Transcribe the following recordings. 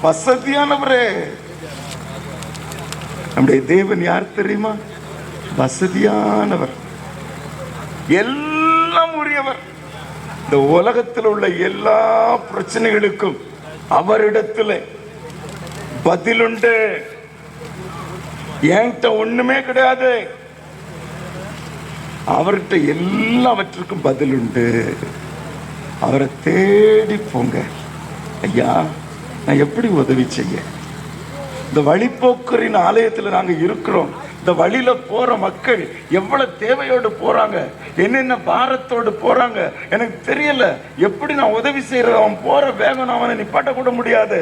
வசதியானவரே. நம்முடைய தேவன் யார் தெரியுமா? வசதியானவர், எல்லாம் உரியவர். இந்த உலகத்தில் உள்ள எல்லா பிரச்சனைகளுக்கும் அவரிடத்துல பதிலுண்டு. என்கிட்ட ஒண்ணுமே கிடையாது, அவர்கிட்ட எல்லாவற்றுக்கும் பதில் உண்டு. அவரை தேடி போங்க. ஐயா, நான் எப்படி உதவி செய்ய? இந்த வழிப்போக்கரின் ஆலயத்தில் நாங்க இருக்கிறோம். இந்த வழியில போற மக்கள் எவ்வளவு தேவையோடு போறாங்க, என்னென்ன பாரத்தோடு போறாங்க எனக்கு தெரியல. எப்படி நான் உதவி செய்யறது? அவன் போற வேகம் அவனை நிப்பாட்ட கூட முடியாது.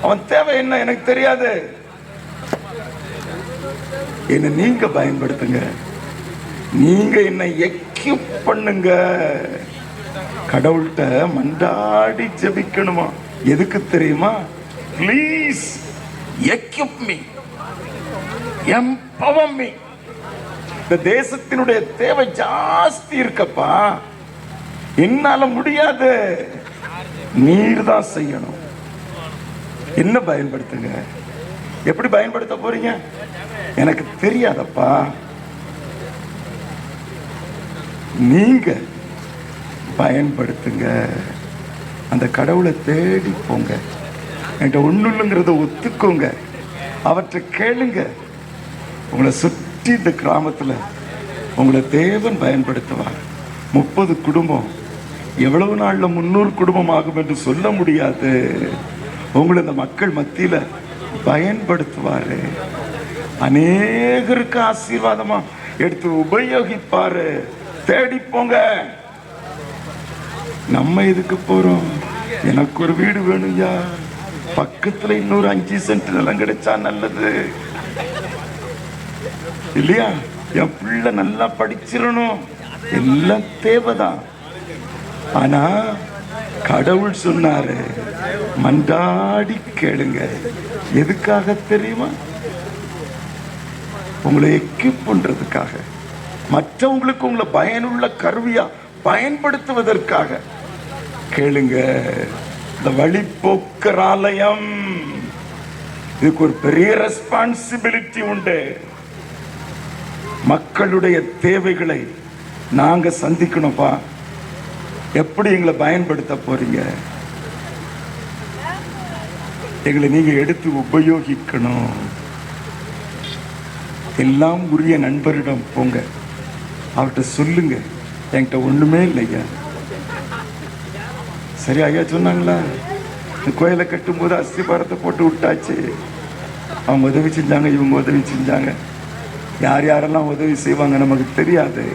அவன் தேவை என்ன எனக்கு தெரியாது. என்ன நீங்க பயன்படுத்துங்க, நீங்க என்ன எக்யூப் பண்ணுங்க. கடவுள்கிட்ட மண்டாடி ஜெபிக்கணுமா? எதுக்கு தெரியுமா? Please equip me, empower me. இந்த தேசத்தினுடைய தேவை ஜாஸ்தி இருக்கப்பா, என்னால முடியாது, நீர் தான் செய்யணும். என்ன பயன்படுத்துங்க. எப்படி பயன்படுத்த போறீங்க எனக்கு தெரியாதப்பா. நீங்க பயன்படுத்துங்க. அந்த கடவுளை தேடி போங்க. என்கிட்ட ஒண்ணுங்கிறத ஒத்துக்கோங்க, அவற்றை கேளுங்க. உங்களை சுற்றி இந்த கிராமத்தில் உங்களை தேவன் பயன்படுத்துவார். 30 குடும்பம் எவ்வளவு நாள்ல 300 குடும்பம் ஆகும் என்று சொல்ல முடியாது. உங்களை இந்த மக்கள் மத்தியில பயன்படுத்துவாரு. அநேகருக்கு ஆசீர்வாதமா எடுத்து உபயோகிப்பாரு. தேடி போங்க. நம்ம எதுக்கு போறோம்? எனக்கு ஒரு வீடு வேணும்யா, பக்கத்துல இன்னொரு 5 சென்ட் நிலம் கிடைச்சா நல்லது இல்லையா? என் பிள்ளை நல்லா படிச்சிடணும், எல்லாம் தேவைதான். ஆனா கடவுள் சொன்னாரு, மண்டாடி கேளுங்க. எதுக்காக தெரியுமா? உங்களை எக்யூப் பண்றதுக்காக, மற்றவங்களுக்கு உங்களை பயனுள்ள கருவியா பயன்படுத்துவதற்காக. கேளுங்க. இந்த வழிப்போக்கர் ஆலயம், இதுக்கு ஒரு பெரிய ரெஸ்பான்சிபிலிட்டி உண்டு. மக்களுடைய தேவைகளை நாங்க சந்திக்கணும்ப்பா. எப்படி எங்களை பயன்படுத்த போறீங்க? எங்களை நீங்க எடுத்து உபயோகிக்கணும். எல்லாம் உரிய நண்பரிடம் போங்க, அவர்கிட்ட சொல்லுங்க, என்கிட்ட ஒண்ணுமே இல்லையா. சரி ஐயா சொன்னாங்களா, கோயிலை கட்டும் போது அஸ்திபாரத்தை போட்டு விட்டாச்சு. அவங்க உதவி செஞ்சாங்க, இவங்க உதவி செஞ்சாங்க. யார் யாரெல்லாம் உதவி செய்வாங்க நமக்கு தெரியாது.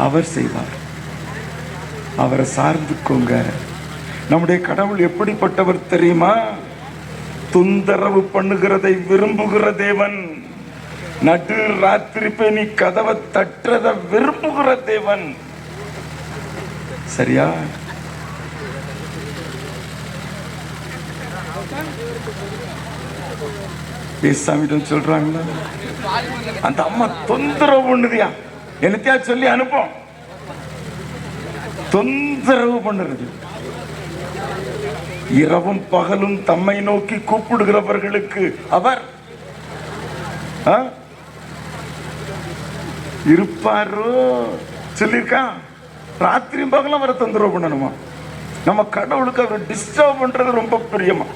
அவர் செய்வார். அவரை சார்ந்துக்கோங்க. நம்முடைய கடவுள் எப்படிப்பட்டவர் தெரியுமா? தொந்தரவு பண்ணுகிறதை விரும்புகிற தேவன். நடு ராத்திரி போய் நீ கதவை தட்டுறத விரும்புகிற தேவன். சரியா? சாமிடம் சொல்றாங்களா, அந்த அம்மா தொந்தரவு பண்ணுதியா, என்னத்தையா சொல்லி அனுப்போம். தொந்தரவு பண்ணுறது. இரவும் பகலும் தம்மை நோக்கி கூப்பிடுகிறவர்களுக்கு அவர் இருப்பாரோ சொல்லியிருக்கா. ராத்திரியும் பகலும் அவரை தொந்தரவு பண்ணணுமா? நம்ம கடவுளுக்கு அவரை டிஸ்டர்ப் பண்றது ரொம்ப பிரியமா.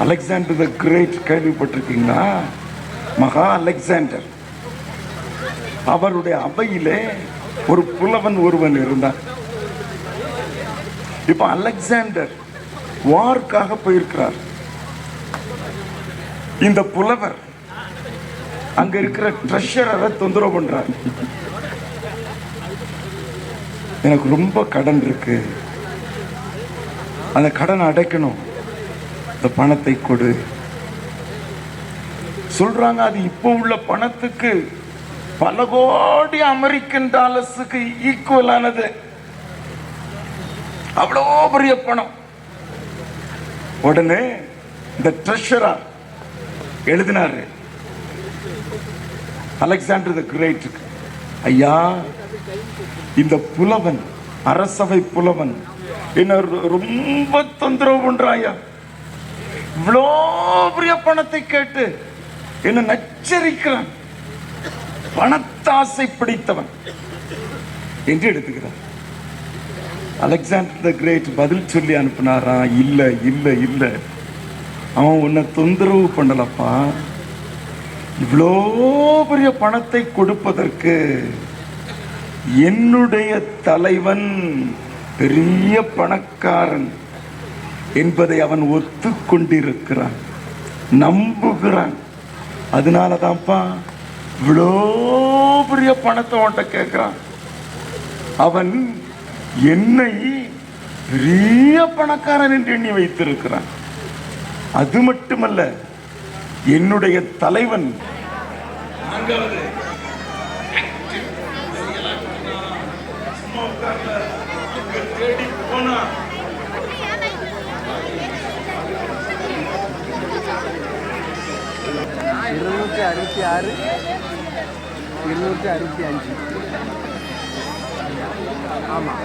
அலெக்சாண்டர் தி கிரேட் கேள்விப்பட்டிருக்கீங்களா? மகா அலெக்சாண்டர், அவருடைய அவையிலே ஒரு புலவன் ஒருவன் இருந்தார். இப்ப அலெக்சாண்டர் வார்க்காக போயிருக்கிறார். இந்த புலவர் அங்க இருக்கிற ட்ரெஷரரை தொந்தரவு பண்றார். எனக்கு ரொம்ப கடன் இருக்கு, அந்த கடனை அடைக்கணும், இந்த பணத்தை கொடு சொல்றாங்க. அது இப்போ உள்ள பணத்துக்கு பல கோடி அமெரிக்கன் டாலர்ஸுக்கு ஈக்குவல் ஆனது. அவ்வளோ பெரிய பணம். உடனே இந்த ட்ரெஷரர் எழுதினாரு அலெக்சாண்டர் தி கிரேட், ஐயா இந்த புலவன், அரசவை புலவன் என்ன ரொம்ப தொந்தரவு பண்றாயா, இவ்வளோ பெரிய பணத்தை கேட்டு என்ன நச்சரிக்கிறான், பணத்தாசை பிடித்தவன் என்று எடுத்துக்கிறார். அலெக்சாண்டர் த கிரேட் பதில் சொல்லி அனுப்பினாரா, இல்ல இல்ல இல்ல, அவன் உன்னை தொந்தரவு பண்ணலப்பா, இவ்வளோ பெரிய பணத்தை கொடுப்பதற்கு என்னுடைய தலைவன் பெரிய பணக்காரன் என்பதை அவன் ஒத்துக்கொண்டிருக்கிறான், நம்புகிறான். அதனாலதான்ப்பா இவ்வளோ பெரிய பணத்தை அவன்கிட்ட கேட்கிறான். அவன் என்னை பெரிய பணக்காரன் என்று எண்ணி வைத்திருக்கிறான். அது மட்டுமல்ல, என்னுடைய தலைவன் தேடி போனா $266 $265. ஆமாம்.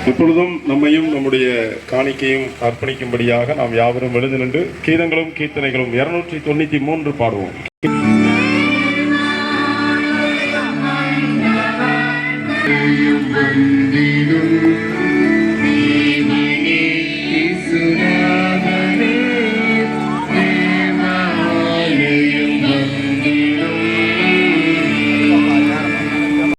இப்பொழுதும் நம்மையும் நம்முடைய காணிக்கையும் அர்ப்பணிக்கும்படியாக நாம் யாவரும் எழுந்து நின்று கீதங்களும் கீர்த்தனைகளும் 293 பாடுவோம்.